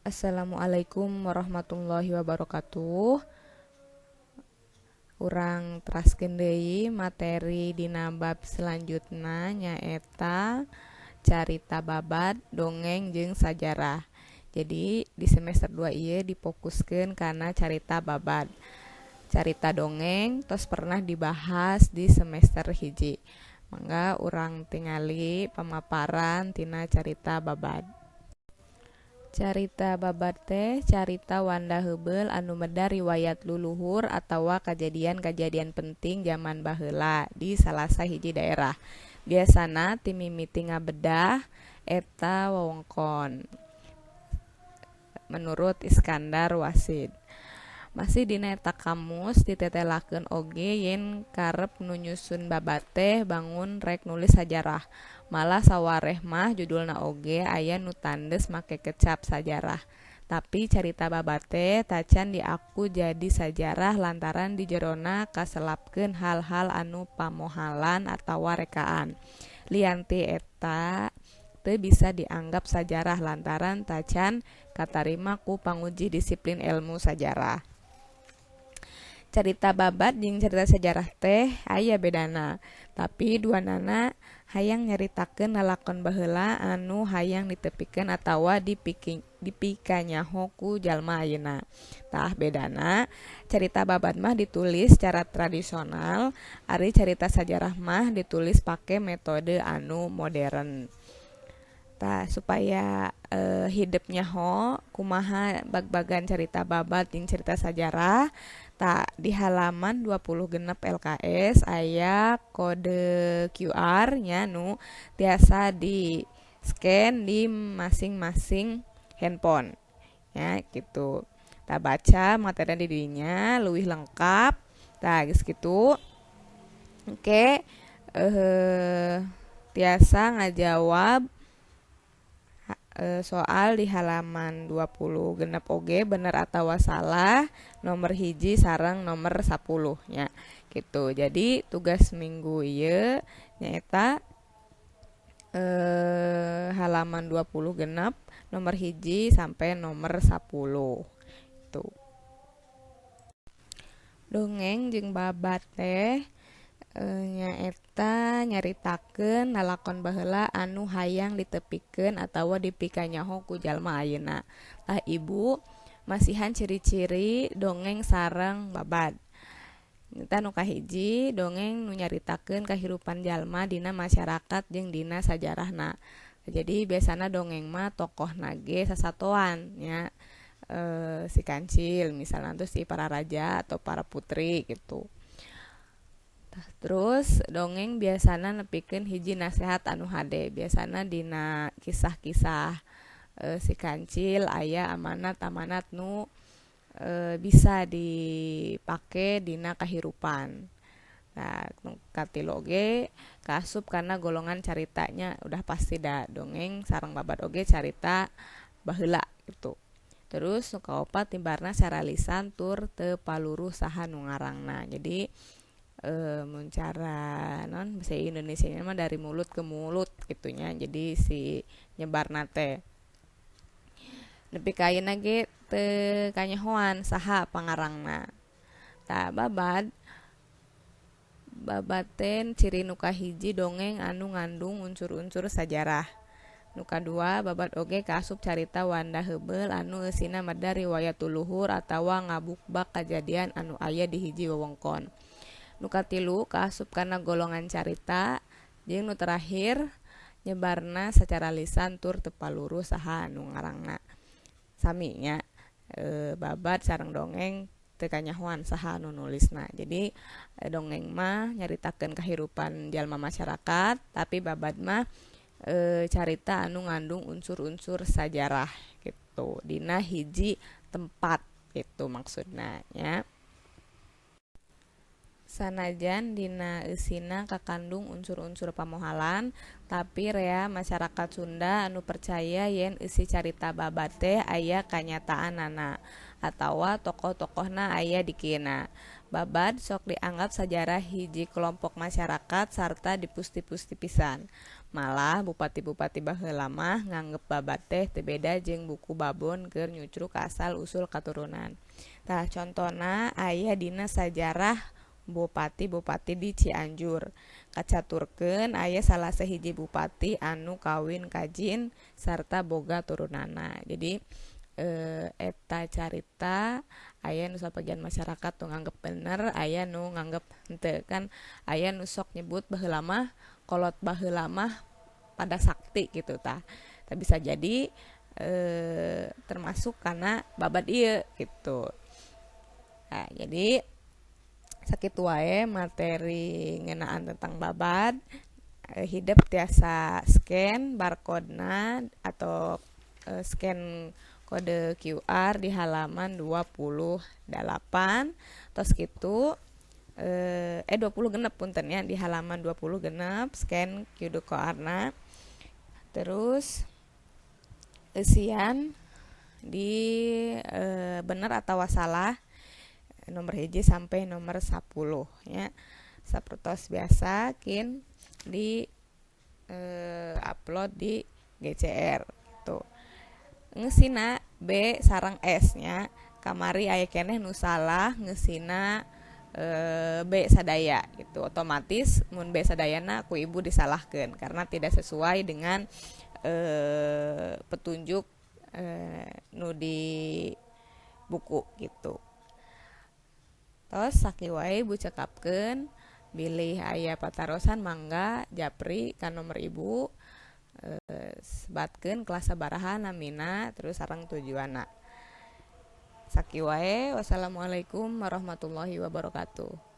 Assalamualaikum warahmatullahi wabarakatuh. Urang teraskeun deui materi dina bab selanjutna nyaeta carita babat, dongeng jeung sajarah. Jadi di semester 2 ieu difokuskeun kana carita babat. Carita dongeng tos pernah dibahas di semester hiji. Mangga urang tingali pamaparan tina carita babat. Carita babat teh carita wanda heubeul anu medar riwayat luluhur atawa kajadian-kajadian penting zaman baheula di salah sahiji daerah. Biasana ti mimiti ngabedah eta wewengkon. Menurut Iskandar Wasid. Masih dina eta kamus ditetelakeun oge yen karep nu nyusun babat teh bangun rek nulis sajarah. Malah sawareh mah judulna oge aya nu tandes make kecap sajarah. Tapi carita babat teh tacan diaku jadi sajarah lantaran di jerona kaselapkeun hal-hal anu pamohalan atawa rekaan. Lianti eta teu bisa dianggap sajarah lantaran tacan katarima ku panguji disiplin ilmu sajarah. Carita babat jeung carita sajarah teh aya bedana, tapi duanana hayang nyaritakeun lalakon baheula anu hayang ditepikeun atawa dipikanyaho ku jalma ayeuna. Tah bedana, carita babat mah ditulis secara tradisional, ari carita sajarah mah ditulis pake metode anu modern. Tah supaya hidup nyaho kumaha bag-bagan carita babat jeung carita sajarah. Tak di halaman 20 genep LKS aya kode QR nya nu tiasa di scan di masing-masing handphone ya gitu. Tak baca materi di dinya leuwih lengkap. Tah geus kitu. Oke, tiasa ngajawab soal di halaman 20 genep oge bener atawa salah nomor hiji sareng nomor 10 nya gitu. Jadi tugas minggu ieu nyaeta halaman 20 genep nomor hiji sampai nomor 10 itu. Dongeng jeung babat teh nyaeta nyaritakeun lalakon baheula anu hayang ditepikeun atawa dipikanyaho ku jalma ayeuna. Tah ibu masihan ciri-ciri dongeng sareng babat. Eta nu kahiji dongeng nu nyaritakeun kahirupan jalma dina masyarakat jeung dina sajarahna. Jadi biasana dongeng mah tokohna ge sasatoan nya si kancil misalnya terus si para raja atau para putri gitu. Terus dongeng biasana nepikeun hiji nasehat anu hade. Biasana dina kisah-kisah si kancil aya amanat-amanat nu bisa dipake dina kahirupan. Nah, katilu oge kaasup kana golongan caritanya udah pasti da dongeng sareng babat oge carita baheula gitu. Terus nu kaopat timbarna secara lisan tur teu paluruh saha nu ngarangna. Jadi mun cara bahasa Indonesianya mah dari mulut ke mulut gitunya. Jadi si nyebarna teh nepi ka ayeuna ge teu kanyahoan saha pangarangna. Tah babaten ciri nu kahiji dongeng anu ngandung unsur-unsur sajarah. Nu kadua babat oge kaasup carita wanda heubeul anu eusina medar riwayat luhur atawa ngabukbak kajadian anu aya di hiji wewengkon. Nu katilu kaasup kana golongan carita jeung nu terakhir nyebarna secara lisan tur teu paluruh saha anu ngarangna. Sami nya babat sareng dongeng teu kanyahoan saha anu nulisna. Jadi dongeng mah nyaritakeun kahirupan jalma masyarakat, tapi babat mah carita anu ngandung unsur-unsur sajarah gitu dina hiji tempat itu maksudna nya. Sanajan dina eusina kakandung unsur-unsur pamohalan, tapi rea masyarakat Sunda anu percaya yen eusi carita babat teh aya kanyataanana atawa tokoh-tokohna aya di kieu. Babat sok dianggap sajarah hiji kelompok masyarakat sarta dipusti-pusti pisan. Malah bupati-bupati baheula mah nganggep babat teh teu beda jeung buku babon keur nyucruk asal usul katurunan. Tah contona aya dina sajarah bupati-bupati di Cianjur. Kacaturkeun aya salah sahiji bupati anu kawin kajin sarta boga turunana. Jadi eta carita aya nu sabagian masyarakat tuh nganggep bener, aya nu nganggep henteu kan, aya nu sok nyebut baheula mah kolot baheula mah pada sakti gitu tah. Tapi bisa jadi termasuk karena babad ieu gitu. Nah, jadi sakitu wae materi ngeunaan tentang babad. Hideuk tiasa scan barcode-na atau scan kode QR di halaman 28. Tos kitu 20 genep punten ya, di halaman 20 genep scan QR-na. Terus eusian di bener atau salah nomor hiji sampai nomor 10 ya. Sapertos biasa kin di upload di GCR gitu. Ngeusina B sareng S nya. Kamari aya keneh nu salah ngeusina B sadaya gitu. Otomatis mun B sadayana ku ibu disalahkeun karena tidak sesuai dengan petunjuk nu di buku gitu. Tos sakitu wae ibu cekapkeun bilih aya patarosan mangga japri ka nomor ibu, sebatkeun kelas sabaraha namina terus sareng tujuanna. Sakitu wae, wassalamualaikum warahmatullahi wabarakatuh.